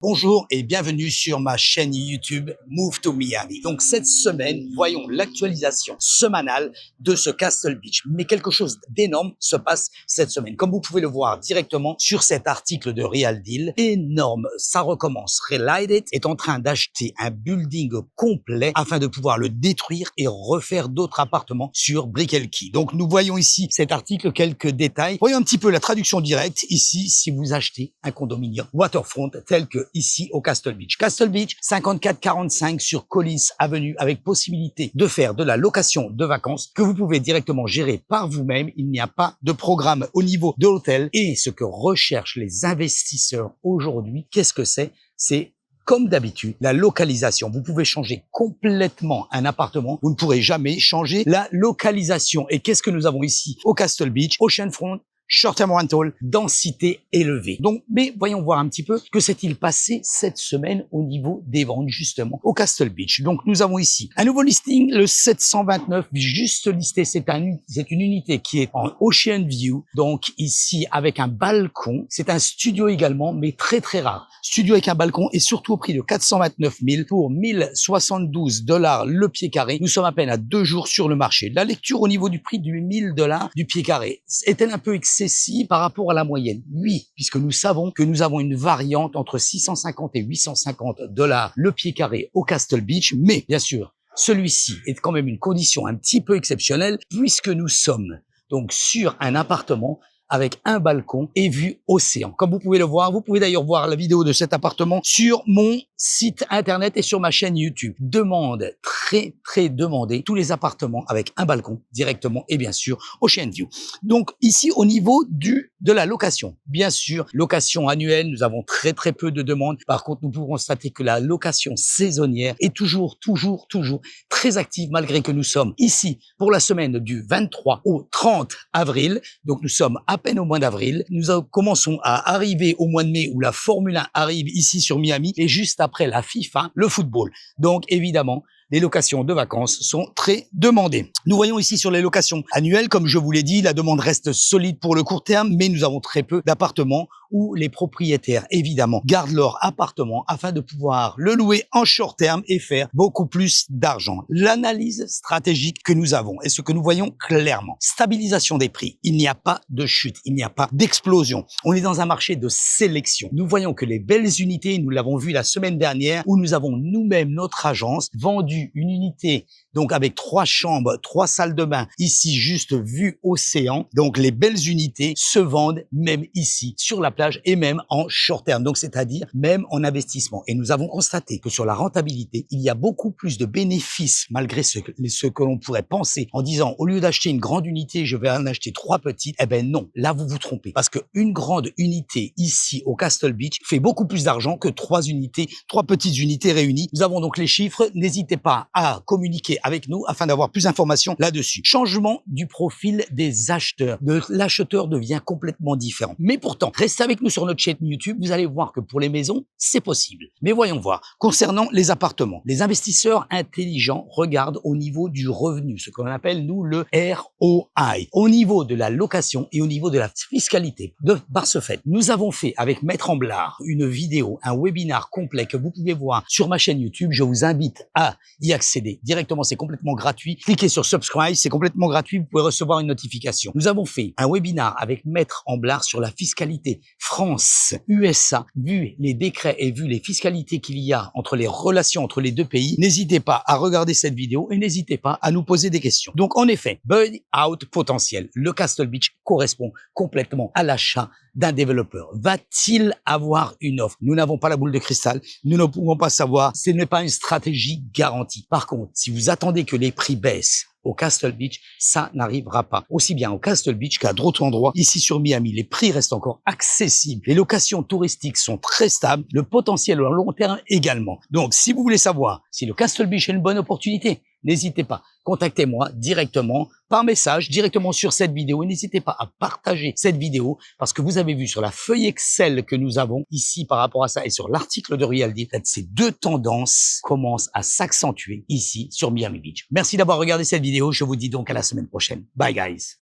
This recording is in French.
Bonjour et bienvenue sur ma chaîne YouTube Move to Miami. Donc cette semaine, voyons l'actualisation semainale de ce Castle Beach. Mais quelque chose d'énorme se passe cette semaine. Comme vous pouvez le voir directement sur cet article de Real Deal, énorme, ça recommence. Relighted est en train d'acheter un building complet afin de pouvoir le détruire et refaire d'autres appartements sur Brickell Key. Donc nous voyons ici cet article, quelques détails. Voyons un petit peu la traduction directe ici si vous achetez un condominium waterfront tel que ici au Castle Beach. Castle Beach, 5445 sur Collins Avenue avec possibilité de faire de la location de vacances que vous pouvez directement gérer par vous-même. Il n'y a pas de programme au niveau de l'hôtel et ce que recherchent les investisseurs aujourd'hui, qu'est-ce que c'est? C'est comme d'habitude, la localisation. Vous pouvez changer complètement un appartement. Vous ne pourrez jamais changer la localisation. Et qu'est-ce que nous avons ici au Castle Beach? Oceanfront, short-term rental, densité élevée. Donc, mais voyons voir un petit peu que s'est-il passé cette semaine au niveau des ventes, justement, au Castle Beach. Donc, nous avons ici un nouveau listing, le 729, juste listé. C'est une unité qui est en Ocean View. Donc, ici, avec un balcon. C'est un studio également, mais très, très rare. Studio avec un balcon et surtout au prix de 429 000 pour 1072 $ le pied carré. Nous sommes à peine à 2 jours sur le marché. La lecture au niveau du prix du 1000 $ du pied carré est-elle un peu excessive par rapport à la moyenne? Oui, puisque nous savons que nous avons une variante entre 650 et 850 $ le pied carré au Castle Beach, mais bien sûr, celui-ci est quand même une condition un petit peu exceptionnelle puisque nous sommes donc sur un appartement avec un balcon et vue océan. Comme vous pouvez le voir, vous pouvez d'ailleurs voir la vidéo de cet appartement sur mon site internet et sur ma chaîne YouTube. Demande très demandée, tous les appartements avec un balcon directement et bien sûr Ocean View. Donc ici au niveau de la location, bien sûr, location annuelle, nous avons très peu de demandes. Par contre, nous pouvons constater que la location saisonnière est toujours très active malgré que nous sommes ici pour la semaine du 23 au 30 avril. Donc nous sommes à peine au mois d'avril. Nous commençons à arriver au mois de mai où la Formule 1 arrive ici sur Miami et juste après la FIFA, le football. Donc évidemment, les locations de vacances sont très demandées. Nous voyons ici sur les locations annuelles, comme je vous l'ai dit, la demande reste solide pour le court terme, mais nous avons très peu d'appartements où les propriétaires, évidemment, gardent leur appartement afin de pouvoir le louer en short terme et faire beaucoup plus d'argent. L'analyse stratégique que nous avons et ce que nous voyons clairement, stabilisation des prix. Il n'y a pas de chute, il n'y a pas d'explosion. On est dans un marché de sélection. Nous voyons que les belles unités, nous l'avons vu la semaine dernière, où nous avons nous-mêmes, notre agence, vendu une unité donc avec 3 chambres, 3 salles de bain, ici juste vue océan. Donc les belles unités se vendent même ici sur la plage et même en short terme, donc c'est-à-dire même en investissement. Et nous avons constaté que sur la rentabilité, il y a beaucoup plus de bénéfices malgré ce que l'on pourrait penser en disant au lieu d'acheter une grande unité, je vais en acheter 3 petites. Eh ben non, là vous vous trompez parce que une grande unité ici au Castle Beach fait beaucoup plus d'argent que 3 unités, 3 petites unités réunies. Nous avons donc les chiffres, n'hésitez pas à communiquer avec nous afin d'avoir plus d'informations là-dessus. Changement du profil des acheteurs. L'acheteur devient complètement différent. Mais pourtant, restez avec nous sur notre chaîne YouTube, vous allez voir que pour les maisons, c'est possible. Mais voyons voir. Concernant les appartements, les investisseurs intelligents regardent au niveau du revenu, ce qu'on appelle, nous, le ROI. Au niveau de la location et au niveau de la fiscalité. Par ce fait, nous avons fait avec Maître Amblard une vidéo, un webinaire complet que vous pouvez voir sur ma chaîne YouTube. Je vous invite à y accéder directement, c'est complètement gratuit. Cliquez sur subscribe, c'est complètement gratuit, vous pouvez recevoir une notification. Nous avons fait un webinaire avec Maître Amblard sur la fiscalité France, USA, vu les décrets et vu les fiscalités qu'il y a entre les relations entre les deux pays. N'hésitez pas à regarder cette vidéo et n'hésitez pas à nous poser des questions. Donc en effet, buy-out potentiel. Le Castle Beach correspond complètement à l'achat d'un développeur. Va-t-il avoir une offre? Nous n'avons pas la boule de cristal, nous ne pouvons pas savoir, ce n'est pas une stratégie garantie. Par contre, si vous attendez que les prix baissent au Castle Beach, ça n'arrivera pas. Aussi bien au Castle Beach qu'à d'autres endroits. Ici sur Miami, les prix restent encore accessibles. Les locations touristiques sont très stables. Le potentiel à long terme également. Donc, si vous voulez savoir si le Castle Beach est une bonne opportunité, n'hésitez pas. Contactez-moi directement par message, directement sur cette vidéo. Et n'hésitez pas à partager cette vidéo parce que vous avez vu sur la feuille Excel que nous avons ici par rapport à ça et sur l'article de Real Deal, ces deux tendances commencent à s'accentuer ici sur Miami Beach. Merci d'avoir regardé cette vidéo. Je vous dis donc à la semaine prochaine. Bye guys.